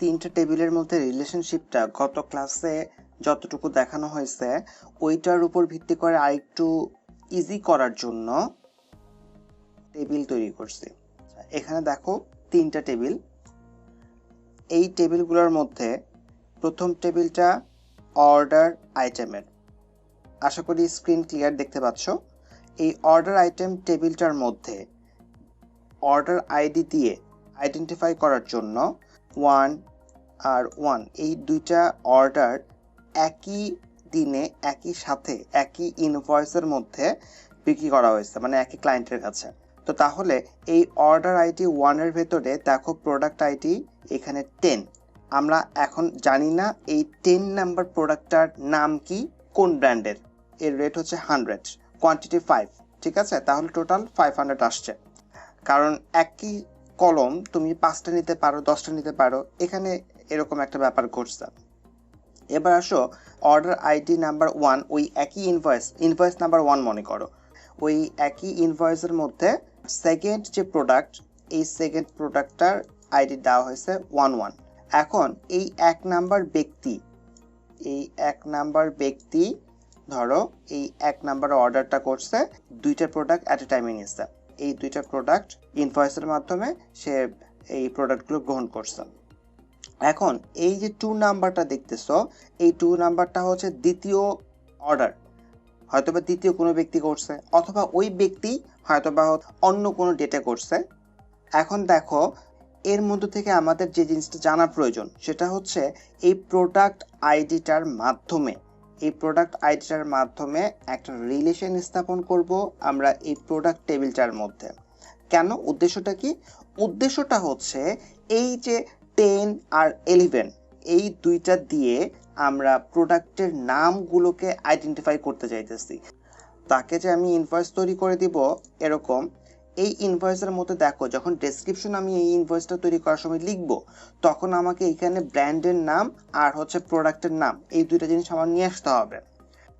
তিনটা টেবিলের মধ্যে রিলেশনশিপটা গত ক্লাসে যতটুকু দেখানো হয়েছে ওইটার উপর ভিত্তি করে আরেকটু ইজি করার জন্য টেবিল তৈরি করছি। এখানে দেখো তিনটা টেবিল। এই টেবিলগুলোর মধ্যে প্রথম টেবিলটা অর্ডার আইটেমের। আশা করি স্ক্রিন ক্লিয়ার দেখতে পাচ্ছ। এই অর্ডার আইটেম টেবিলটার মধ্যে অর্ডার আইডি দিয়ে আইডেন্টিফাই করার জন্য 1 আর 1 এই দুইটা অর্ডার একই দিনে একই সাথে একই ইনভয়েসের মধ্যে বিক্রি করা হয়েছে, মানে একই ক্লায়েন্টের কাছে। তো তাহলে এই অর্ডার আইডি 1 এর ভেতরে দেখো প্রোডাক্ট আইডি এখানে 10। আমরা এখন জানি না এই 10 নাম্বার প্রোডাক্টটার নাম কি, কোন ব্র্যান্ডের। এর রেট হচ্ছে 100, কোয়ান্টিটি 5। ঠিক আছে, তাহলে টোটাল 500 আসছে। কারণ একই কলম তুমি 5টা নিতে পারো, 10টা নিতে পারো, এখানে এরকম একটা ব্যাপার ঘটছে। এবার আসো অর্ডার আইডি নাম্বার 1, ওই একই ইনভয়েস নাম্বার 1 মনে করো। ওই একই ইনভয়েসের মধ্যে সেকেন্ড যে প্রোডাক্ট, এই সেকেন্ড প্রোডাক্টটার আইডি দেওয়া হয়েছে 11। এখন এই এক নাম্বার ব্যক্তি ধরো এই এক নাম্বার অর্ডারটা করছে, দুইটা প্রোডাক্ট অ্যাট এ টাইমে নিচ্ছে। এই দুইটা প্রোডাক্ট ইনভয়েসের মাধ্যমে সে এই প্রোডাক্টগুলো গ্রহণ করছে। এখন এই যে 2 নাম্বারটা দেখতেছো, এই 2 নাম্বারটা হচ্ছে দ্বিতীয় অর্ডার। হয়তোবা দ্বিতীয় কোনো ব্যক্তি করছে, অথবা ওই ব্যক্তি হয়তোবা অন্য কোনো ডেটে করছে। এখন দেখো এর মধ্যে থেকে আমাদের যে জিনিসটা জানা প্রয়োজন সেটা হচ্ছে এই প্রোডাক্ট আইডিটার মাধ্যমে একটা রিলেশন স্থাপন করব আমরা এই প্রোডাক্ট টেবিলটার মধ্যে। কেন, উদ্দেশ্যটা কি? উদ্দেশ্যটা হচ্ছে এই যে 10 আর 11 এই দুইটা দিয়ে আমরা প্রোডাক্টের নামগুলোকে আইডেন্টিফাই করতে চাইতেছি। তাকে যে আমি ইনভয়েস তৈরি করে দিব এরকম, এই ইনভয়েসের মধ্যে দেখো যখন ডেসক্রিপশন আমি এই ইনভয়েসটা তৈরি করার সময় লিখবো, তখন আমাকে এখানে ব্র্যান্ডের নাম আর হচ্ছে প্রোডাক্টের নাম এই দুইটা জিনিস আমার নিয়ে আসতে হবে।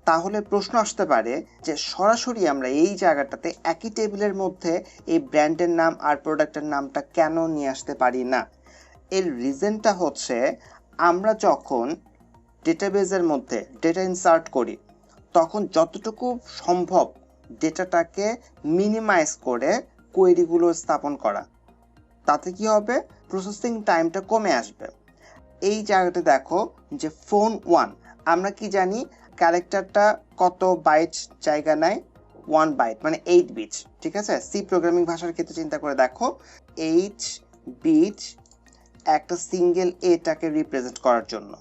তাহলে প্রশ্ন আসতে পারে যে সরাসরি আমরা এই জায়গাটাতে একই টেবিলের মধ্যে এই ব্র্যান্ডের নাম আর প্রোডাক্টের নামটা কেন নিয়ে আসতে পারি না? এর রিজনটা হচ্ছে আমরা যখন ডেটাবেজের মধ্যে ডেটা ইনসার্ট করি তখন যতটুকু সম্ভব ডেটাটাকে মিনিমাইজ করে কোয়েরিগুলো স্থাপন করা, তাতে কি হবে, প্রসেসিং টাইমটা কমে আসবে। এই জায়গাটা দেখো যে ফোন 1, আমরা কি জানি ক্যারেক্টারটা কত বাইট জায়গা নেয়, 1 বাইট মানে 8 বিট। ঠিক আছে, সি প্রোগ্রামিং ভাষার ক্ষেত্রে চিন্তা করে দেখো 8 বিট একটা সিঙ্গেল এটাকে রিপ্রেজেন্ট করার জন্য।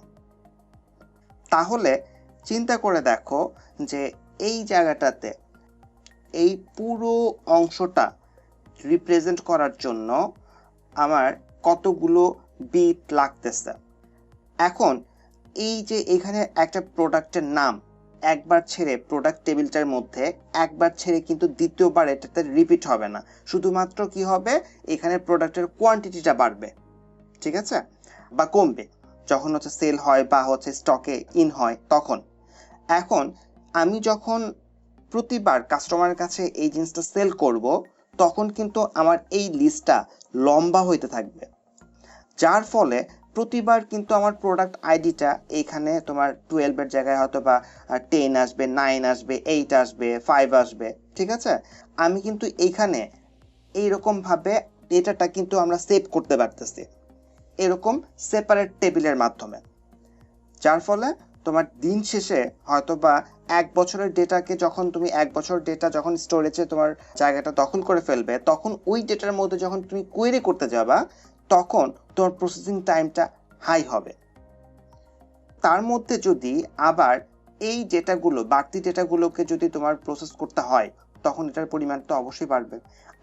তাহলে চিন্তা করে দেখো যে এই জায়গাটাতে এই পুরো অংশটা রিপ্রেজেন্ট করার জন্য আমার কতগুলো বিট লাগতেছে। এখন এই যে এখানে একটা প্রোডাক্টের নাম একবার ছেড়ে প্রোডাক্ট টেবিলটার মধ্যে একবার ছেড়ে কিন্তু দ্বিতীয়বার এটাতে রিপিট হবে না, শুধুমাত্র কি হবে, এখানে প্রোডাক্টের কোয়ান্টিটিটা বাড়বে। ঠিক আছে, বা কমবে যখন হচ্ছে সেল হয় বা হচ্ছে স্টকে ইন হয় তখন। এখন আমি যখন প্রতিবার কাস্টমারের কাছে এই জিনিসটা সেল করব তখন কিন্তু আমার এই লিস্টটা লম্বা হইতে থাকবে, যার ফলে প্রতিবার কিন্তু আমার প্রোডাক্ট আইডিটা এইখানে তোমার 12 এর জায়গায় হয়তো বা 10 আসবে, 9 আসবে, 8 আসবে, 5 আসবে। ঠিক আছে, আমি কিন্তু এইখানে এইরকমভাবে ডেটাটা কিন্তু আমরা সেভ করতে পারতেছি এরকম সেপারেট টেবিলের মাধ্যমে, যার ফলে তোমার দিন শেষে হয়তো বা 1 বছরের ডেটাকে যখন তুমি 1 বছর ডেটা যখন স্টোরেজে তোমার জায়গাটা দখল করে ফেলবে, তখন ওই ডেটার মধ্যে যখন তুমি কোয়েরি করতে যাবা তখন তোমার প্রসেসিং টাইমটা হাই হবে। তার মধ্যে যদি আবার এই ডেটাগুলো বাড়তি ডেটাগুলোকে যদি তোমার প্রসেস করতে হয় তখন এটার পরিমাণ তো অবশ্যই বাড়বে।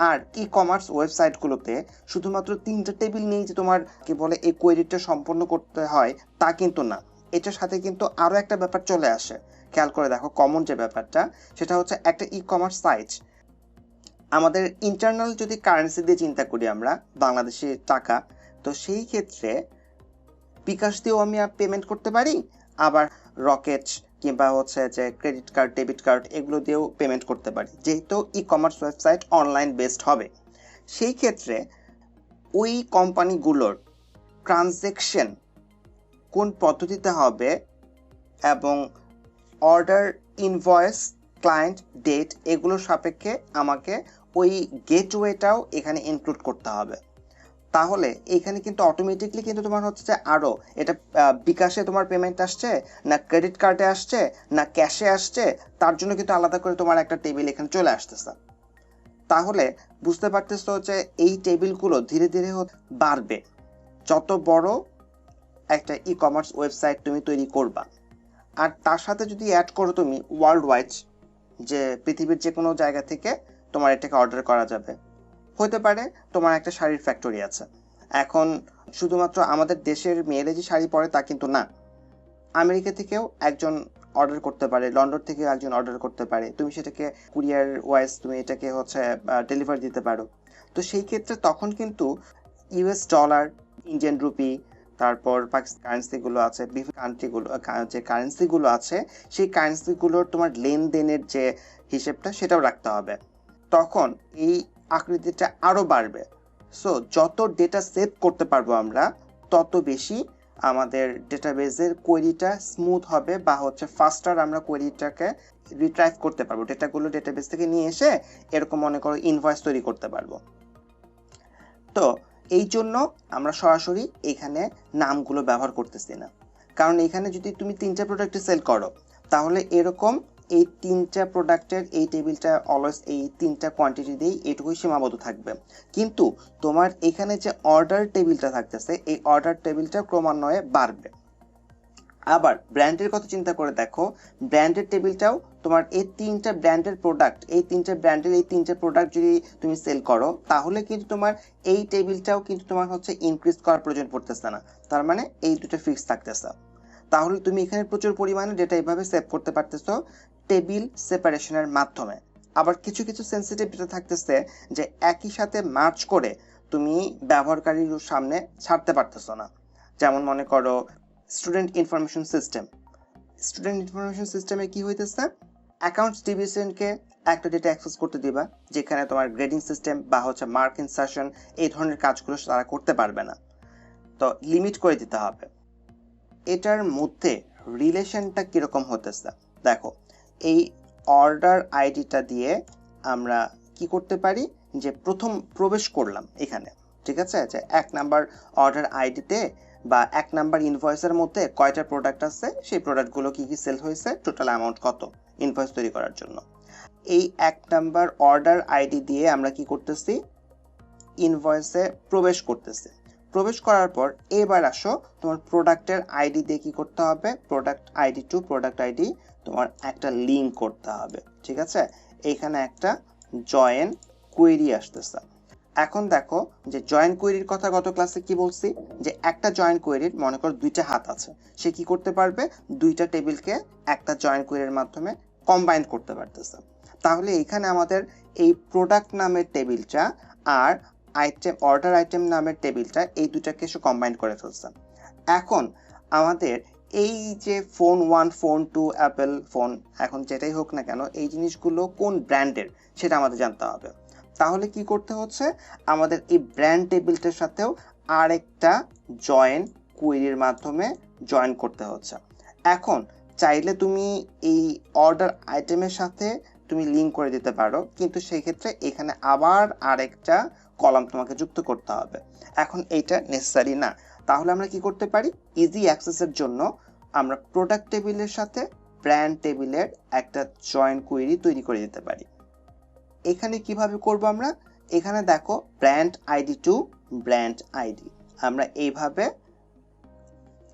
আর ই কমার্স ওয়েবসাইটগুলোতে শুধুমাত্র 3টা টেবিল নিয়ে যে তোমার কি বলে এই কোয়েরিটা সম্পন্ন করতে হয় তা কিন্তু না, এটার সাথে কিন্তু আরও একটা ব্যাপার চলে আসে। খেয়াল করে দেখো, কমন যে ব্যাপারটা সেটা হচ্ছে একটা ই কমার্স সাইট আমাদের ইন্টারনাল যদি কারেন্সি দিয়ে চিন্তা করি আমরা বাংলাদেশি টাকা, তো সেই ক্ষেত্রে বিকাশ দিয়েও আমি পেমেন্ট করতে পারি, আবার রকেট কিংবা হচ্ছে যে ক্রেডিট কার্ড, ডেবিট কার্ড এগুলো দিয়েও পেমেন্ট করতে পারি, যেহেতু e commerce website online based হবে। সেই ক্ষেত্রে ওই কোম্পানিগুলোর ট্রানজ্যাকশন কোন পদ্ধতিতে হবে এবং অর্ডার, ইনভয়েস, ক্লায়েন্ট, ডেট এগুলোর সাপেক্ষে আমাকে ওই গেটওয়েটাও এখানে ইনক্লুড করতে হবে। তাহলে এখানে কিন্তু অটোমেটিকলি কিন্তু তোমার হচ্ছে যে আরও এটা বিকাশে তোমার পেমেন্ট আসছে না ক্রেডিট কার্ডে আসছে না ক্যাশে আসছে, তার জন্য কিন্তু আলাদা করে তোমার একটা টেবিল এখানে চলে আসতেছে। তাহলে বুঝতে পারতেছো যে এই টেবিলগুলো ধীরে ধীরে বাড়বে যত বড় একটা ই কমার্স ওয়েবসাইট তুমি তৈরি করবা। আর তার সাথে যদি অ্যাড করো তুমি ওয়ার্ল্ড ওয়াইড, যে পৃথিবীর যে কোনো জায়গা থেকে তোমার এটাকে অর্ডার করা যাবে। হতে পারে তোমার একটা শাড়ির ফ্যাক্টরি আছে, এখন শুধুমাত্র আমাদের দেশের মেয়েরা যে শাড়ি পরে তা কিন্তু না, আমেরিকা থেকেও একজন অর্ডার করতে পারে, লন্ডন থেকেও একজন অর্ডার করতে পারে, তুমি সেটাকে কুরিয়ার ওয়াইজ তুমি এটাকে হচ্ছে ডেলিভারি দিতে পারো। তো সেই ক্ষেত্রে তখন কিন্তু ইউএস ডলার, ইন্ডিয়ান রুপি, তারপর পাকিস্তান কারেন্সিগুলো আছে, বিভিন্ন কান্ট্রিগুলো যে কারেন্সিগুলো আছে সেই কারেন্সিগুলোর তোমার লেনদেনের যে হিসেবটা সেটাও রাখতে হবে। তখন এই আকৃতিটা আরও বাড়বে। সো যত ডেটা সেভ করতে পারবো আমরা তত বেশি আমাদের ডেটাবেজের কোয়েরিটা স্মুথ হবে বা হচ্ছে ফাস্টার আমরা কোয়েরিটাকে রিট্রাইভ করতে পারবো, ডেটাগুলো ডেটাবেজ থেকে নিয়ে এসে এরকম মনে করো ইনভয়েস তৈরি করতে পারবো। তো এই জন্য আমরা সরাসরি এখানে নামগুলো ব্যবহার করতেছি না, কারণ এখানে যদি তুমি 3টা প্রোডাক্টে সেল করো তাহলে এরকম এই 3টা প্রোডাক্টের এই টেবিলটা অলওয়েজ এই 3টা কোয়ান্টিটি দিয়েই এটুকুই সীমাবদ্ধ থাকবে। কিন্তু তোমার এখানে যে অর্ডার টেবিলটা থাকতেছে এই অর্ডার টেবিলটা ক্রমান্বয়ে বাড়বে। আবার ব্র্যান্ডের কথা চিন্তা করে দেখো, ব্র্যান্ডের টেবিলটাও তোমার এই 3টা ব্র্যান্ডের প্রোডাক্ট, এই 3টা ব্র্যান্ডের এই 3টা প্রোডাক্ট যদি তুমি সেল করো তাহলে কিন্তু তোমার এই টেবিলটাও কিন্তু তোমার হচ্ছে ইনক্রিজ করার প্রয়োজন পড়তেছে না, তার মানে এই দুটো ফিক্স থাকতেছে। তাহলে তুমি এখানে প্রচুর পরিমাণে ডেটা এইভাবে সেভ করতে পারতেছো টেবিল সেপারেশনের মাধ্যমে। আবার কিছু কিছু সেন্সিটিভ ডেটা থাকতেছে যে একই সাথে মার্চ করে তুমি ব্যবহারকারীর সামনে ছাড়তে পারতেছো না। যেমন মনে করো student information system, student information সিস্টেমে কি হইতেছে, অ্যাকাউন্টস ডিভিশনকে একটা ডেটা অ্যাক্সেস করতে দিবা যেখানে তোমার গ্রেডিং সিস্টেম বা হচ্ছে মার্ক ইনসারশন এই ধরনের কাজগুলো তারা করতে পারবে না, তো লিমিট করে দিতে হবে। এটার মধ্যে রিলেশনটা কিরকম হতেছে দেখো, এই অর্ডার আইডিটা দিয়ে আমরা কি করতে পারি যে প্রথম প্রবেশ করলাম এখানে, ঠিক আছে, যে 1 নাম্বার অর্ডার আইডিতে বা 1 নাম্বার ইনভয়েসের মধ্যে কয়টা প্রোডাক্ট আছে, সেই প্রোডাক্টগুলো কি কি সেল হয়েছে, টোটাল অ্যামাউন্ট কত ইনভয়েস তৈরি করার জন্য। এই 1 নাম্বার অর্ডার আইডি দিয়ে আমরা কি করতেছি, ইনভয়েসে প্রবেশ করতেছি। প্রবেশ করার পর এবার আসো তোমার প্রোডাক্টের আইডি দিয়ে কি করতে হবে, product ID to product ID তোমার একটা লিঙ্ক করতে হবে, ঠিক আছে। এইখানে একটা জয়েন কোয়েরি আসতেছে। এখন দেখো যে জয়েন কোয়েরির কথা গত ক্লাসে কি বলছি, যে একটা জয়েন কোয়েরির মনে করো 2টা হাত আছে, সে কি করতে পারবে 2টা টেবিলকে একটা জয়েন কোয়েরির মাধ্যমে কম্বাইন করতে পারতেছে। তাহলে এখানে আমাদের এই প্রোডাক্ট নামের টেবিলটা আর আইটেম অর্ডার আইটেম নামের টেবিলটা এই দুটাকে সে কম্বাইন করে ফেলছে। এখন আমাদের এই যে ফোন 1, ফোন 2, অ্যাপেল ফোন, এখন যেটাই হোক না কেন এই জিনিসগুলো কোন ব্র্যান্ডের সেটা আমাদের জানতে হবে। তাহলে কি করতে হচ্ছে, আমাদের এই ব্র্যান্ড টেবিলটার সাথেও আরেকটা জয়েন কোয়েরির মাধ্যমে জয়েন করতে হচ্ছে। এখন চাইলে তুমি এই অর্ডার আইটেমের সাথে তুমি লিঙ্ক করে দিতে পারো, কিন্তু সেই ক্ষেত্রে এখানে আবার আরেকটা কলাম তোমাকে যুক্ত করতে হবে। এখন এইটা নেসেসারি না, তাহলে আমরা কি করতে পারি, ইজি অ্যাক্সেসের জন্য আমরা প্রোডাক্ট টেবিলের সাথে ব্র্যান্ড টেবিলের একটা জয়েন কোয়েরি তৈরি করে দিতে পারি। এখানে কিভাবে করব আমরা, এখানে দেখো brand ID two brand ID আমরা এইভাবে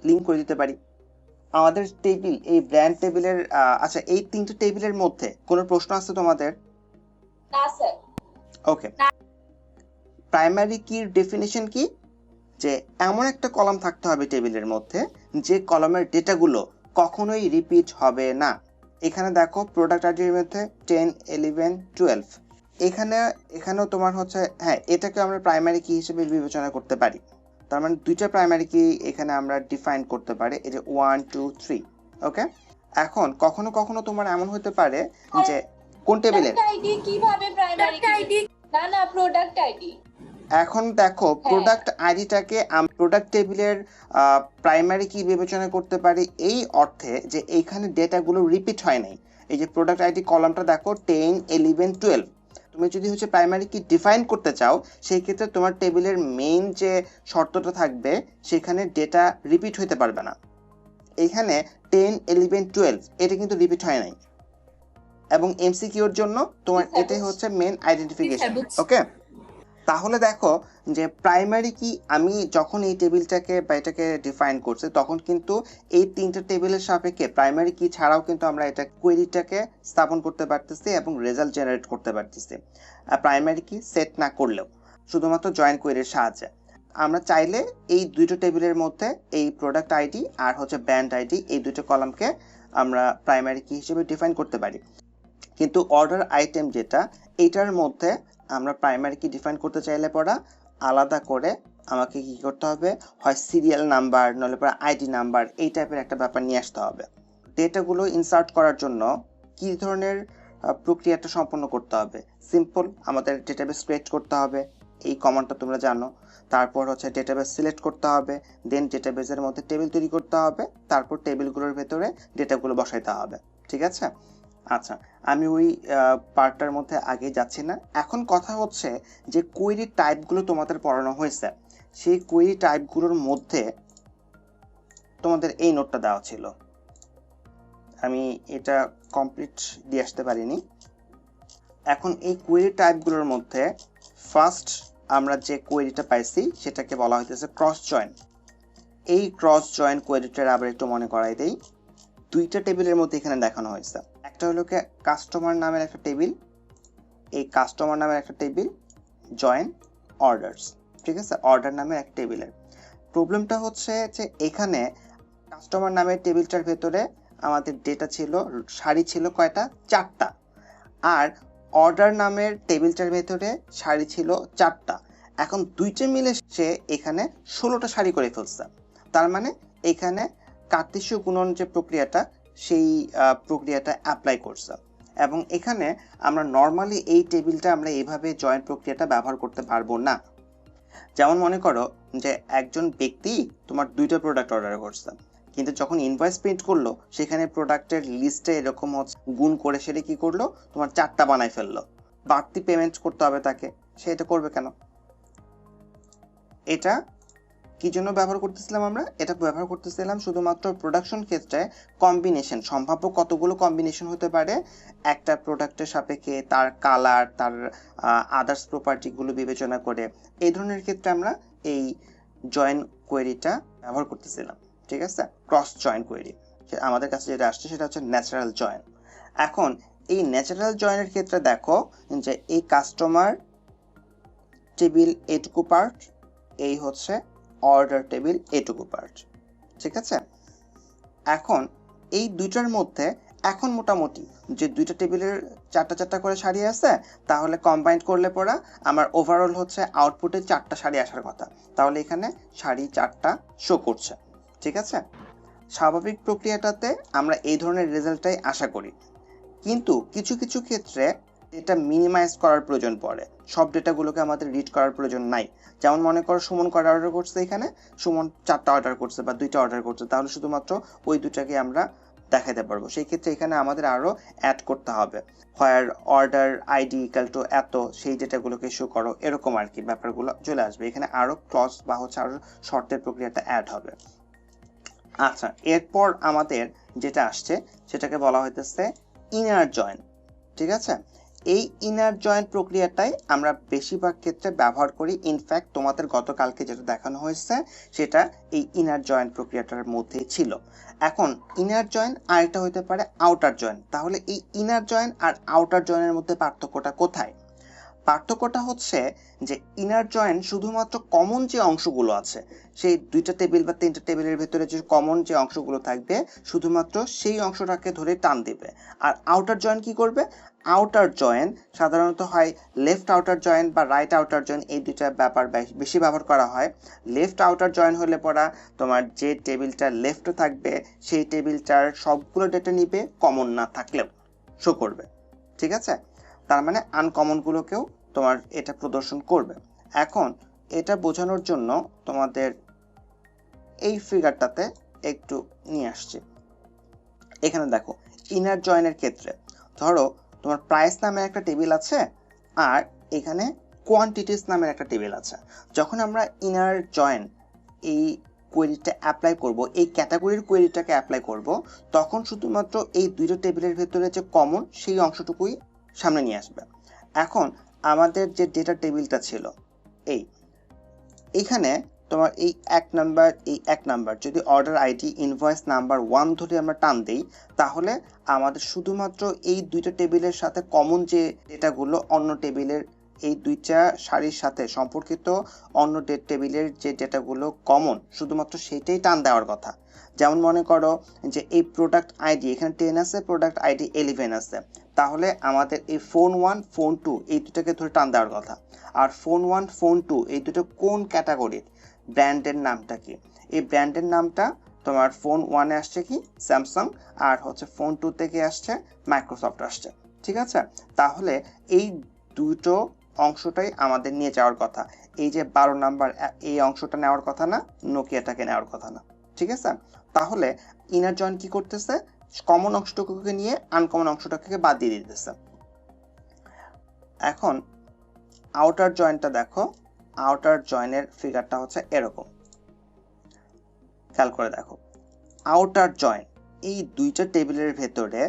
লিঙ্ক করে দিতে পারি আমাদের টেবিল, এই ব্র্যান্ড টেবিলের। আচ্ছা, এই 3টে টেবিলের মধ্যে কোনো প্রশ্ন আছে তোমাদের? না স্যার। ওকে, প্রাইমারি কির ডেফিনিশন কি, যে এমন একটা কলাম থাকতে হবে টেবিলের মধ্যে যে কলামের ডেটাগুলো কখনোই রিপিট হবে না। এখানে দেখো প্রোডাক্ট আইডির মধ্যে 10, 11, 12, এখানেও তোমার হচ্ছে, হ্যাঁ এটাকে আমরা প্রাইমারি কি হিসেবে বিবেচনা করতে পারি। তার মানে 2টা প্রাইমারি কি এখানে আমরা ডিফাইন করতে পারি, এই যে 1, 2, 3। ওকে, এখন কখনো কখনো তোমার এমন হতে পারে যে কোন টেবিলের আইডি কিভাবে প্রাইমারি আইডি, না প্রোডাক্ট আইডি, এখন দেখো প্রোডাক্ট আইডিটাকে প্রোডাক্ট টেবিলের প্রাইমারি কি বিবেচনা করতে পারি এই অর্থে যে এইখানে ডেটাগুলো রিপিট হয় নাই। এই যে প্রোডাক্ট আইডি কলামটা দেখো 10, 11, 12। তুমি যদি হচ্ছে প্রাইমারি কি ডিফাইন করতে চাও সেই ক্ষেত্রে তোমার টেবিলের মেইন যে শর্তটা থাকবে সেখানে ডেটা রিপিট হতে পারবে না। এখানে 10, 11, 12 এটা কিন্তু রিপিট হয় নাই, এবং এমসিকিউর জন্য তোমার এটাই হচ্ছে মেইন আইডেন্টিফিকেশন। ওকে, তাহলে দেখো যে প্রাইমারি কি আমি যখন এই টেবিলটাকে বা এটাকে ডিফাইন করছি তখন কিন্তু এই তিনটা টেবিলের সাপেক্ষে প্রাইমারি কি ছাড়াও কিন্তু আমরা এটা কোয়েরিটাকে স্থাপন করতে পারতেছি এবং রেজাল্ট জেনারেট করতে পারতেছি প্রাইমারি কি সেট না করলেও, শুধুমাত্র জয়েন কোয়েরির সাহায্যে। আমরা চাইলে এই দুটো টেবিলের মধ্যে এই প্রোডাক্ট আইডি আর হচ্ছে ব্র্যান্ড আইডি এই দুটো কলামকে আমরা প্রাইমারি কি হিসেবে ডিফাইন করতে পারি, কিন্তু অর্ডার আইটেম যেটা এটার মধ্যে আমরা প্রাইমারি কি ডিফাইন করতে চাইলে পড়া আলাদা করে আমাকে কি করতে হবে, হয় সিরিয়াল নাম্বার নলে পরে আইডি নাম্বার এই টাইপের একটা ব্যাপার নিয়ে আসতে হবে। ডেটাগুলো ইনসার্ট করার জন্য কি ধরনের প্রক্রিয়াটা সম্পন্ন করতে হবে? সিম্পল, আমাদের ডেটাবেস ক্রিয়েট করতে হবে, এই কমান্ডটা তোমরা জানো। তারপর হচ্ছে ডেটাবেস সিলেক্ট করতে হবে, দেন ডেটাবেসের মধ্যে টেবিল তৈরি করতে হবে, তারপর টেবিলগুলোর ভেতরে ডেটাগুলো বসাইতে হবে। ঠিক আছে? আচ্ছা, আমি ওই পার্টটার মধ্যে আগে যাচ্ছি না। এখন কথা হচ্ছে যে কোয়েরি টাইপগুলো তোমাদের পড়ানো হয়েছে, সেই কোয়েরি টাইপগুলোর মধ্যে তোমাদের এই নোটটা দেওয়া ছিল, আমি এটা কমপ্লিট দিয়ে আসতে পারিনি। এখন এই কোয়েরি টাইপগুলোর মধ্যে ফার্স্ট আমরা যে কোয়েরিটা পাইছি সেটাকে বলা হইতেছে ক্রস জয়েন। এই ক্রস জয়েন কোয়েরিটার আবার একটু মনে করাই দেই। দুইটা টেবিলের মধ্যে এখানে দেখানো হয়েছে, একটা হলো কাস্টমার নামের একটা টেবিল, এই কাস্টমার নামের একটা টেবিল জয়েন অর্ডারস। ঠিক আছে, অর্ডার নামের একটা টেবিলের প্রবলেমটা হচ্ছে যে এখানে কাস্টমার নামের টেবিলটার ভেতরে আমাদের ডেটা ছিল, সারি ছিল কয়টা? 4টা। আর অর্ডার নামের টেবিলটার ভেতরে সারি ছিল 4টা। এখন দুইটা মিলে সে এখানে 16টা সারি করে ফেলছে। তার মানে এখানে কার্তেশীয় গুণন যে প্রক্রিয়াটা সেই প্রক্রিয়াটা অ্যাপ্লাই করছে, এবং এখানে আমরা নর্মালি এই টেবিলটা আমরা এইভাবে জয়েন প্রক্রিয়াটা ব্যবহার করতে পারবো না। যেমন মনে করো যে একজন ব্যক্তি তোমার 2টা প্রোডাক্ট অর্ডার করছে, কিন্তু যখন ইনভয়েস প্রিন্ট করলো সেখানে প্রোডাক্টের লিস্টে এরকম গুণ করে সেটা কি করলো, তোমার 4টা বানাই ফেললো, বাড়তি পেমেন্ট করতে হবে তাকে, সে এটা করবে কেন? এটা কি জন্য ব্যবহার করতেছিলাম আমরা? এটা ব্যবহার করতেছিলাম শুধুমাত্র প্রোডাকশন ক্ষেত্রে কম্বিনেশন, সম্ভাব্য কতগুলো কম্বিনেশন হতে পারে একটা প্রোডাক্টের সাপেক্ষে, তার কালার, তার আদার্স প্রপার্টিগুলো বিবেচনা করে, এই ধরনের ক্ষেত্রে আমরা এই জয়েন কোয়েরিটা ব্যবহার করতেছিলাম। ঠিক আছে, ক্রস জয়েন কোয়েরি। আমাদের কাছে যেটা আসছে সেটা হচ্ছে ন্যাচারাল জয়েন। এখন এই ন্যাচারাল জয়েনের ক্ষেত্রে দেখো যে এই কাস্টমার টেবিল এটুকু পার্ট, এই হচ্ছে অর্ডার টেবিল এটুকু পার্ট। ঠিক আছে, এখন এই দুইটার মধ্যে এখন মোটামুটি যে দুইটা টেবিলের 4টা করে সারি আছে, তাহলে কম্বাইন করলে পড়া আমার ওভারঅল হচ্ছে আউটপুটে 4টা সারি আসার কথা, তাহলে এখানে সারি 4টা শো করছে। ঠিক আছে, স্বাভাবিক প্রক্রিয়াটাতে আমরা এই ধরনের রেজাল্টটাই আশা করি, কিন্তু কিছু কিছু ক্ষেত্রে এটা মিনিমাইজ করার প্রয়োজন পড়ে, সব ডেটাগুলোকে আমাদের রিড করার প্রয়োজন নাই। যেমন মনে করো সুমন কয়টা অর্ডার করছে, এখানে সুমন 4টা অর্ডার করছে বা 2টা অর্ডার করছে, তাহলে শুধুমাত্র ওই দুটাকে আমরা দেখাতে পারবো। সেই ক্ষেত্রে এখানে আমাদের আরো অ্যাড করতে হবে, হোয়ার অর্ডার আইডি ইকুয়াল টু এত, সেই ডেটাগুলোকে শো করো, এরকম আর কি ব্যাপারগুলো চলে আসবে। এখানে আরো ক্লজ বা হচ্ছে আরো শর্তের প্রক্রিয়াটা অ্যাড হবে। আচ্ছা, এরপর আমাদের যেটা আসছে সেটাকে বলা হইতেছে ইনার জয়েন। ঠিক আছে, এই ইনার জয়েন প্রক্রিয়াটাই আমরা বেশিরভাগ ক্ষেত্রে ব্যবহার করি। ইনফ্যাক্ট তোমাদের গতকালকে যেটা দেখানো হয়েছে সেটা এই ইনার জয়েন প্রক্রিয়াটার মধ্যেই ছিল। এখন ইনার জয়েন আর এটা হইতে পারে আউটার জয়েন। তাহলে এই ইনার জয়েন আর আউটার জয়েনের মধ্যে পার্থক্যটা কোথায়? পার্থক্যটা হচ্ছে যে ইনার জয়েন শুধুমাত্র কমন যে অংশগুলো আছে, সেই 2টা টেবিল বা 3টা টেবিলের ভেতরে যে কমন যে অংশগুলো থাকবে শুধুমাত্র সেই অংশটাকে ধরে টান দিবে। আর আউটার জয়েন কি করবে? আউটার জয়েন সাধারণত হয় লেফট আউটার জয়েন বা রাইট আউটার জয়েন, এই দুইটা ব্যাপার বেশি ব্যবহার করা হয়। লেফট আউটার জয়েন হলে পড়া তোমার যে টেবিলটা লেফটে থাকবে সেই টেবিলটার সবগুলো ডেটা নিবে, কমন না থাকলেও শো করবে। ঠিক আছে, তার মানে আনকমনগুলোকেও তোমার এটা প্রদর্শন করবে। এখন এটা বোঝানোর জন্য তোমাদের এই ফিগারটাতে একটু নিয়ে আসছি। এখানে দেখো ইনার জয়েনের ক্ষেত্রে ধরো তোমার প্রাইস নামে একটা টেবিল আছে আর এখানে কোয়ান্টিটিস নামের একটা টেবিল আছে। যখন আমরা ইনার জয়েন এই কোয়েরিটা অ্যাপ্লাই করব, এই ক্যাটাগরির কোয়েরিটাকে অ্যাপ্লাই করব, তখন শুধুমাত্র এই দুইটা টেবিলের ভেতরে যে কমন সেই অংশটুকুই সামনে নিয়ে আসবে। এখন আমাদের যে ডেটা টেবিলটা ছিল এইখানে তোমার এই এক নাম্বার যদি অর্ডার আইডি ইনভয়েস নাম্বার 1 ধরে আমরা টান দেই, তাহলে আমাদের শুধুমাত্র এই দুইটা টেবিলের সাথে কমন যে ডেটাগুলো অন্য টেবিলের এই দুইটা সারির সাথে সম্পর্কিত অন্য টেবিলের যে ডেটাগুলো কমন শুধুমাত্র সেইটাই টান দেওয়ার কথা। যেমন মনে করো যে এই প্রোডাক্ট আইডি এখানে 10 আছে, প্রোডাক্ট আইডি 11 আছে, তাহলে আমাদের এই ফোন 1 ফোন 2 এই দুটাকে ধরে টান দেওয়ার কথা। আর ফোন 1 ফোন 2 এই দুটো কোন ক্যাটাগরির, ব্র্যান্ডের নামটা কি, এই ব্র্যান্ডের নামটা তোমার ফোন 1 এ আসছে কি স্যামসাং, আর হচ্ছে ফোন 2 থেকে আসছে মাইক্রোসফট আসছে। ঠিক আছে, তাহলে এই দুটো অংশটাই আমাদের নিয়ে যাওয়ার কথা। এই যে 12 নাম্বার এই অংশটা নেওয়ার কথা না, নোকিয়াটাকে নেওয়ার কথা না। ঠিক আছে, তাহলে ইনার জয়েন কি করতেছে, কমন অংশটুকুকে নিয়ে আনকমন অংশটাকে বাদ দিয়ে দিতেছে। এখন আউটার জয়েনটা দেখো, আউটার জয়েনের ফিগারটা হচ্ছে এরকম, খেয়াল করে দেখো। আউটার জয়েন এই দুইটা টেবিলের ভেতরে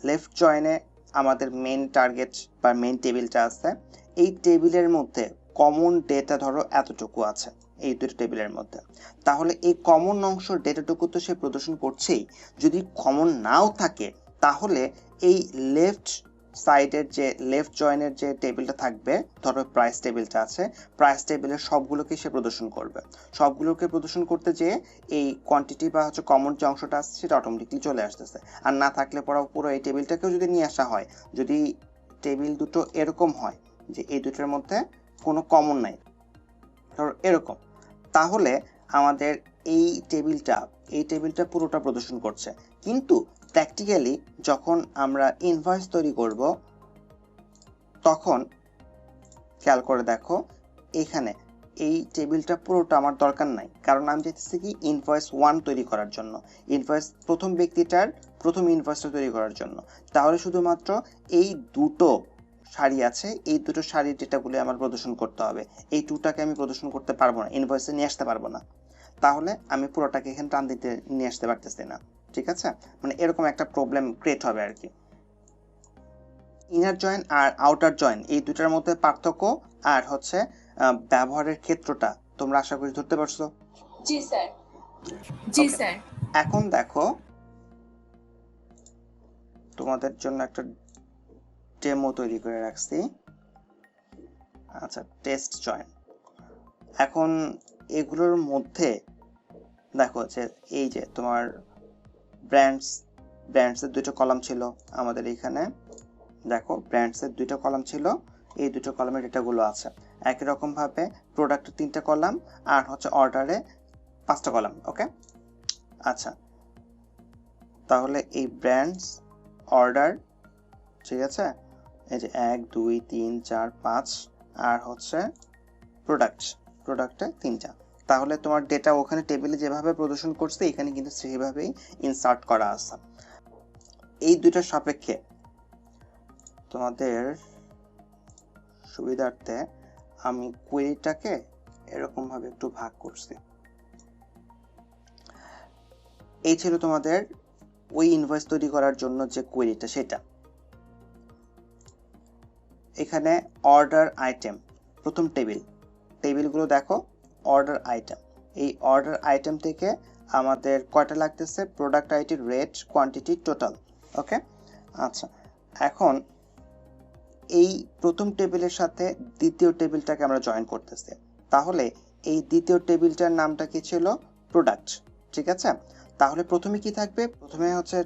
লেফট জয়েনে আমাদের মেইন টার্গেট বা মেইন টেবিলটা আছে, এই টেবিলের মধ্যে কমন ডেটা ধরো এতটুকু আছে এই দুটো টেবিলের মধ্যে, তাহলে এই কমন অংশ ডেটাটুকু তো সে প্রদর্শন করছেই। যদি কমন নাও থাকে তাহলে এই লেফট সাইডের যে লেফট জয়েনের যে টেবিলটা থাকবে, ধরো প্রাইস টেবিলটা আছে, প্রাইস টেবিলের সবগুলোকে সে প্রদর্শন করবে। সবগুলোকে প্রদর্শন করতে যেয়ে এই কোয়ান্টিটি বা হচ্ছে কমন যে অংশটা আছে সেটা অটোমেটিকলি চলে আসতেছে। আর না থাকলে পুরো এই টেবিলটাকেও যদি নিয়ে আসা হয়, যদি টেবিল দুটো এরকম হয় যে এই দুটোর মধ্যে কোনো কমন নাই, ধরো এরকম, তাহলে আমাদের এই টেবিলটা পুরোটা প্রদর্শন করছে। কিন্তু প্র্যাকটিক্যালি যখন আমরা ইনভয়েস তৈরি করব তখন খেয়াল করে দেখো এখানে এই টেবিলটা পুরোটা আমার দরকার নাই, কারণ আমি চাইতেছি কি ইনভয়েস 1 তৈরি করার জন্য, ইনভয়েস প্রথম ব্যক্তিটার প্রথম ইনভয়েসটা তৈরি করার জন্য। তাহলে শুধুমাত্র এই দুটো সারি আছে, এই দুটো সারির ডেটাগুলো আমার প্রদর্শন করতে হবে। এই টুটাকে আমি প্রদর্শন করতে পারবো না, ইনভয়েসে নিয়ে আসতে পারবো না, তাহলে আমি পুরোটাকে এখানে টান দিতে নিয়ে আসতে পারতেছি না। ঠিক আছে, মানে এরকম একটা প্রবলেম ক্রিয়েট হবে আর কি। ইনার জয়েন আর আউটার জয়েন এই দুটার মধ্যে পার্থক্য আর হচ্ছে ব্যবহারের ক্ষেত্রটা তোমরা আশা করি ধরতে পারছো? জি স্যার, জি স্যার। এখন দেখো তোমাদের জন্য একটা ডেমো তৈরি করে রাখছি। আচ্ছা, টেস্ট জয়েন। এখন এগুলোর মধ্যে দেখো যে এই যে তোমার ব্র্যান্ডসের দুটো কলাম ছিল আমাদের এখানে, দেখো ব্র্যান্ডসের দুটো কলাম ছিল, এই দুটো কলামের ডেটাগুলো আছে। একই রকম ভাবে প্রোডাক্টের 3টা কলাম আর হচ্ছে অর্ডারে 5টা কলাম। ওকে, আচ্ছা, তাহলে এই ব্র্যান্ডস, অর্ডার, ঠিক আছে, এই যে 1 2 3 4 5 আর হচ্ছে প্রোডাক্টে 3টা। তাহলে তোমার ডেটা ওখানে টেবিলে যেভাবে প্রদর্শন করছে এখানে কিন্তু সেইভাবেই ইনসার্ট করা আছে। এই দুইটার সাপেক্ষে তোমাদের সুবিধার্থে আমি কোয়েরিটাকে এরকম ভাবে একটু ভাগ করছি। এই ছিল তোমাদের ওই ইনভয়েস তৈরি করার জন্য যে কোয়েরিটা, সেটা এখানে অর্ডার আইটেম, প্রথম টেবিলগুলো দেখো, অর্ডার আইটেম, এই অর্ডার আইটেম থেকে আমাদের কয়টা লাগতেছে, product ID, rate, quantity, total. Okay, আচ্ছা, এখন এই প্রথম টেবিলের সাথে দ্বিতীয় টেবিলটাকে আমরা জয়েন করতেছি, তাহলে এই দ্বিতীয় টেবিলটার নামটা কি ছিল, প্রোডাক্ট। ঠিক আছে, তাহলে প্রথমে কি থাকবে, প্রথমে হচ্ছে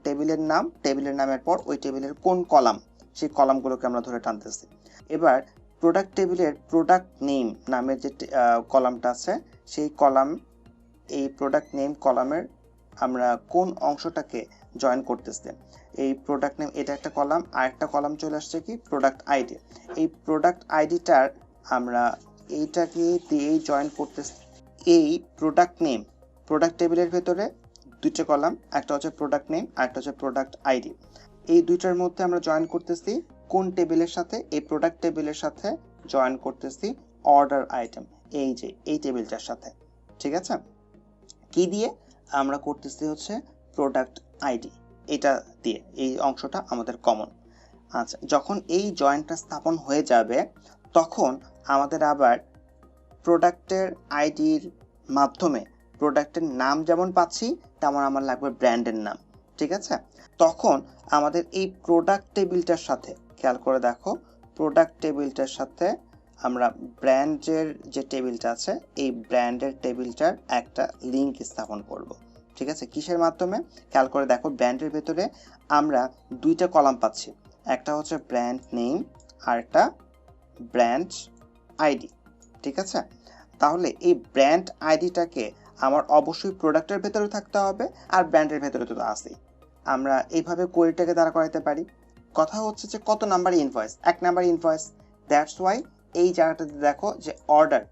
টেবিলের নাম, টেবিলের নামের পর ওই টেবিলের কোন কলাম, সেই কলামগুলোকে আমরা ধরে টানতেছি। এবার প্রোডাক্ট টেবিলের প্রোডাক্ট নেম নামের যে কলামটা আছে, সেই কলাম, এই প্রোডাক্ট নেম কলামের আমরা কোন অংশটাকে জয়েন করতেছি, এই প্রোডাক্ট নেম এটা একটা কলাম, আর একটা কলাম চলে আসছে কি প্রোডাক্ট আইডি। এই প্রোডাক্ট আইডিটার আমরা এইটাকে দিয়েই জয়েন করতে। এই প্রোডাক্ট টেবিলের ভেতরে দুইটা কলাম, একটা হচ্ছে প্রোডাক্ট নেম আর একটা হচ্ছে প্রোডাক্ট আইডি। এই দুইটার মধ্যে আমরা জয়েন করতেছি কোন টেবিলের সাথে? এই প্রোডাক্ট টেবিলের সাথে জয়েন করতেছি অর্ডার আইটেম, এই যে এই টেবিলটার সাথে। ঠিক আছে, কি দিয়ে? আমরা করতেছি হচ্ছে প্রোডাক্ট আইডি, এটা দিয়ে। এই অংশটা আমাদের কমন। আচ্ছা, যখন এই জয়েন্টটা স্থাপন হয়ে যাবে তখন আমাদের আবার প্রোডাক্টের আইডির মাধ্যমে প্রোডাক্টের নাম যেমন পাচ্ছি তেমন আমার লাগবে ব্র্যান্ডের নাম। ঠিক আছে, তখন আমাদের এই প্রোডাক্ট টেবিলটার সাথে, খেয়াল করে দেখো, প্রোডাক্ট টেবিলটার সাথে আমরা ব্র্যান্ডের যে টেবিলটা আছে এই ব্র্যান্ডের টেবিলটার একটা লিঙ্ক স্থাপন করব। ঠিক আছে, কিসের মাধ্যমে? খেয়াল করে দেখো, ব্র্যান্ডের ভেতরে আমরা দুইটা কলাম পাচ্ছি, একটা হচ্ছে ব্র্যান্ড নেম আর একটা ব্র্যান্ড আইডি। ঠিক আছে, তাহলে এই ব্র্যান্ড আইডিটাকে আমার অবশ্যই প্রোডাক্টের ভেতরে থাকতে হবে আর ব্র্যান্ডের ভেতরে তো আছেই। আমরা এইভাবে কোয়েরিটাকে দাঁড়া করাতে পারি। কথা হচ্ছে যে কত number invoice? 1 number invoice. That's why এই জায়গাটাতে দেখো যে অর্ডার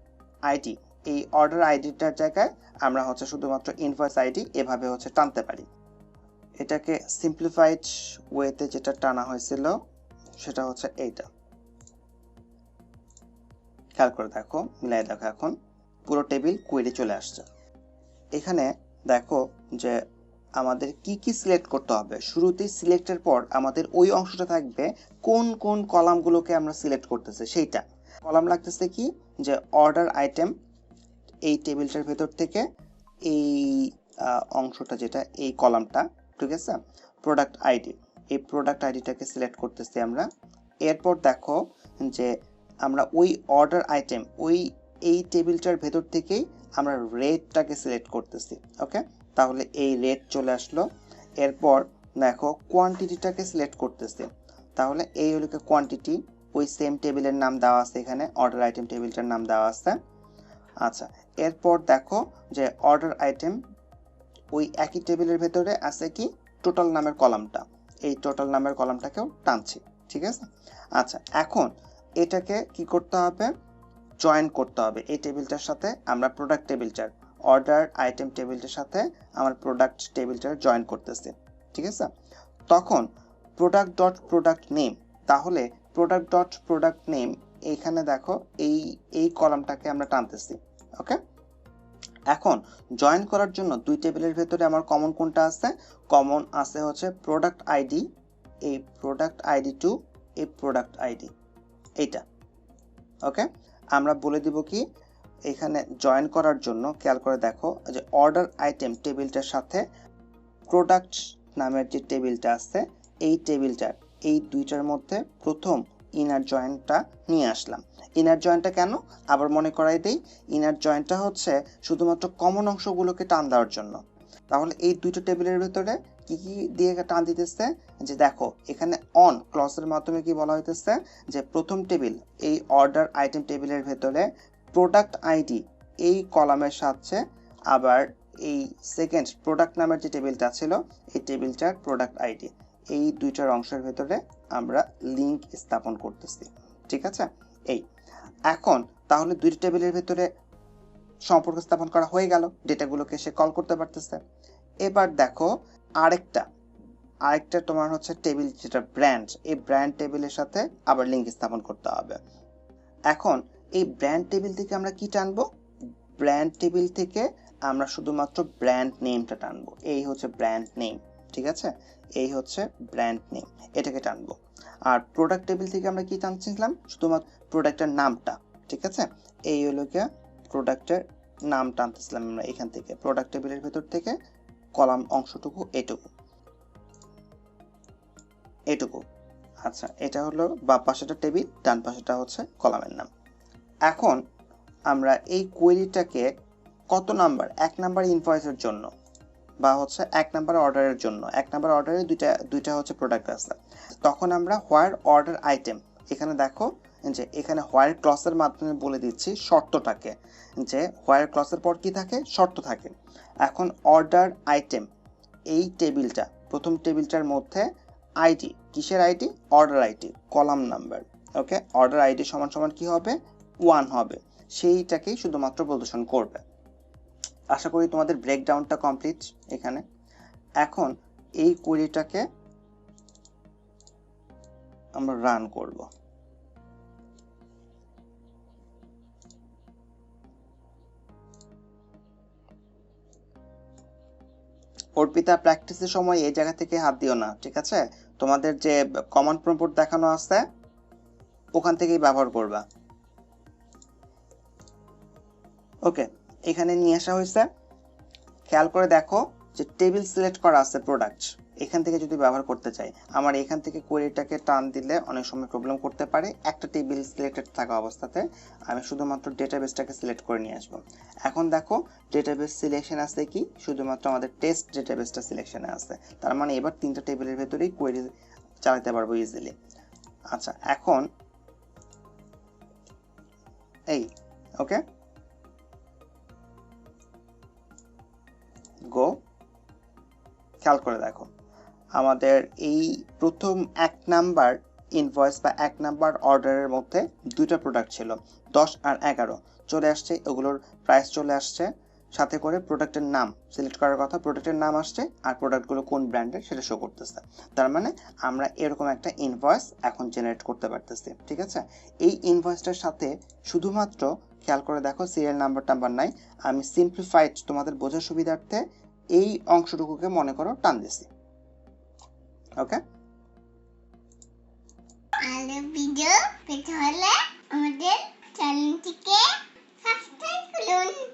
আইডি, এই অর্ডার আইডিটার জায়গায় আমরা হচ্ছে শুধুমাত্র ইনভয়েস আইডি এভাবে হচ্ছে টানতে পারি। এটাকে সিম্পলিফাইড ওয়েতে যেটা টানা হয়েছিল সেটা হচ্ছে এইটা। খেয়াল করে দেখো, মিলাই দেখো, এখন পুরো টেবিল কোয়েরি চলে আসছে। এখানে দেখো যে আমাদের কি কি সিলেক্ট করতে হবে। শুরুতেই সিলেক্টের পর আমাদের ওই অংশটা থাকবে কোন কোন কলামগুলোকে আমরা সিলেক্ট করতেছি সেইটা। কলাম লাগতেছে কি? যে অর্ডার আইটেম, এই টেবিলটার ভেতর থেকে এই অংশটা যেটা, এই কলামটা। ঠিক আছে, প্রোডাক্ট আইডি, এই প্রোডাক্ট আইডিটাকে সিলেক্ট করতেছি আমরা। এরপর দেখো যে আমরা ওই অর্ডার আইটেম, এই টেবিলটার ভেতর থেকেই আমরা রেটটাকে সিলেক্ট করতেছি। ওকে, তাহলে এই রেট চলে আসলো। এরপর দেখো কোয়ান্টিটিটাকে সিলেক্ট করতেছি, তাহলে এই হলো কোয়ান্টিটি, ওই সেম টেবিলের নাম দেওয়া আছে এখানে, অর্ডার আইটেম টেবিলটার নাম দেওয়া আছে। আচ্ছা, এরপর দেখো যে অর্ডার আইটেম, ওই একই টেবিলের ভেতরে আছে কি টোটাল নামের কলামটা, এই টোটাল নামের কলামটাকেও টানছি। ঠিক আছে, আচ্ছা, এখন এটাকে কি করতে হবে? জয়েন করতে হবে এই টেবিলটার সাথে। আমরা প্রোডাক্ট টেবিলটার, অর্ডার আইটেম টেবিলটার সাথে আমার প্রোডাক্ট টেবিলটার জয়েন করতেছি। ঠিক আছে, তখন প্রোডাক্ট ডট প্রোডাক্ট নেম, তাহলে প্রোডাক্ট ডট প্রোডাক্ট নেম এইখানে দেখো এই কলামটাকে আমরা টানতেছি। ওকে, এখন জয়েন করার জন্য দুই টেবিলের ভেতরে আমার কমন কোনটা আছে? কমন আছে হচ্ছে প্রোডাক্ট আইডি, এই প্রোডাক্ট আইডি টু এই প্রোডাক্ট আইডি, এইটা। ওকে, আমরা বলে দিব কি এখানে জয়েন করার জন্য, খেয়াল করে দেখো যে অর্ডার আইটেম টেবিলটার সাথে প্রোডাক্ট নামের যে টেবিলটা আছে এই টেবিলটার, এই দুইটার মধ্যে প্রথম ইনার জয়েন্টটা নিয়ে আসলাম। ইনার জয়েন্টটা কেন? আবার মনে করাই দেই, ইনার জয়েন্টটা হচ্ছে শুধুমাত্র কমন অংশগুলোকে টান দেওয়ার জন্য। তাহলে এই দুইটা টেবিলের ভেতরে কি কি দিয়ে টান দিতেছে? যে দেখো এখানে অন ক্লজের মাধ্যমে কি বলা হইতেছে যে প্রথম টেবিল, এই অর্ডার আইটেম টেবিলের ভেতরে প্রোডাক্ট আইডি এই কলামের সাথে আবার এই সেকেন্ড প্রোডাক্ট নামের যে টেবিলটা ছিল এই টেবিলটার প্রোডাক্ট আইডি, এই দুইটার অংশের ভেতরে আমরা লিংক স্থাপন করতেছি। ঠিক আছে, এই এখন তাহলে দুইটা টেবিলের ভেতরে সম্পর্ক স্থাপন করা হয়ে গেল, ডেটাগুলোকে সে কল করতে পারতেছে। এবার দেখো আরেকটা তোমার হচ্ছে টেবিল যেটা ব্র্যান্ড, এই ব্র্যান্ড টেবিলের সাথে আবার লিংক স্থাপন করতে হবে। এখন এই ব্র্যান্ড টেবিল থেকে আমরা কি টানবো? ব্র্যান্ড টেবিল থেকে আমরা শুধুমাত্র ব্র্যান্ড নেমটা টানবো, এই হচ্ছে ব্র্যান্ড নেম। ঠিক আছে, এই হচ্ছে ব্র্যান্ড নেম, এটাকে টানবো। আর প্রোডাক্ট টেবিল থেকে আমরা কি টানছিলাম? শুধুমাত্র প্রোডাক্টের নামটা। ঠিক আছে, এই হলো গিয়ে প্রোডাক্টের নাম টানতেছিলাম আমরা এখান থেকে, প্রোডাক্ট টেবিলের ভেতর থেকে কলাম অংশটুকু এটুকু। আচ্ছা, এটা হলো বাম পাশেটা টেবিল, ডান পাশেটা হচ্ছে কলামের নাম। এখন আমরা এই কোয়েরিটাকে কত নাম্বার, 1 নাম্বার ইনভয়েসের জন্য বা হচ্ছে 1 নাম্বার অর্ডারের জন্য, 1 নাম্বার অর্ডারে দুইটা হচ্ছে প্রোডাক্ট আছে, তখন আমরা হোয়ার অর্ডার আইটেম, এখানে দেখো যে এখানে হোয়ার ক্লজের মাধ্যমে বলে দিচ্ছি শর্তটাকে, যে হোয়ার ক্লজের পর কি থাকে? শর্ত থাকে। এখন অর্ডার আইটেম, এই টেবিলটা, প্রথম টেবিলটার মধ্যে আইডি, কিসের ID? Order ID, column number. Okay, order ID সমান সমান কি হবে? 1 হবে, সেইটাকেই শুধুমাত্র প্রদর্শন করবে। আশা করি তোমাদের ব্রেকডাউনটা কমপ্লিট এখানে। এখন এই কোয়েরিটাকে আমরা রান করব। অর্পিতা, প্র্যাকটিসের সময় এই জায়গা থেকে হাত দিও না, ঠিক আছে? তোমাদের যে কমান্ড প্রম্পট দেখানো আছে ওখান থেকেই ব্যবহার করবা। ওকে, এখানে নিয়ে আসা হয়েছে। খেয়াল করে দেখো যে টেবিল সিলেক্ট করা আছে প্রোডাক্ট, এখান থেকে যদি ব্যবহার করতে চাই, আমার এখান থেকে কোয়েরিটাকে টান দিলে অনেক সময় প্রবলেম করতে পারে। একটা টেবিল সিলেক্টেড থাকা অবস্থাতে আমি শুধুমাত্র ডেটাবেসটাকে সিলেক্ট করে নিয়ে আসবো। এখন দেখো ডেটাবেস সিলেকশন আছে কি, শুধুমাত্র আমাদের টেস্ট ডেটাবেসটা সিলেকশনে আছে। তার মানে এবার 3টা টেবিলের ভেতরেই কোয়েরি চালাতে পারবো ইজিলি। আচ্ছা, এখন এই ওকে গো। খেয়াল করে দেখো আমাদের এই প্রথম 1 নাম্বার ইনভয়েস বা 1 নাম্বার অর্ডারের মধ্যে 2টা প্রোডাক্ট ছিল, 10 আর 11 চলে আসছে, ওগুলোর প্রাইস চলে আসছে, সাথে করে প্রোডাক্টের নাম সিলেক্ট করার কথা, প্রোডাক্টের নাম আসছে, আর প্রোডাক্টগুলো কোন ব্র্যান্ডের সেটা শো করতেছে। তার মানে আমরা এরকম একটা ইনভয়েস এখন জেনারেট করতে পারতেছি, ঠিক আছে? এই ইনভয়েসটার সাথে শুধুমাত্র খেয়াল করে দেখো সিরিয়াল নাম্বার নাই, আমি সিম্পলিফাইড তোমাদের বোঝার সুবিধার্থে এই অংশটুকুকে মনে করো টান দিছি। ওকে, আরো ভিডিও পেতে হলে আমাদের চ্যানেলটিকে সাবস্ক্রাইব করুন।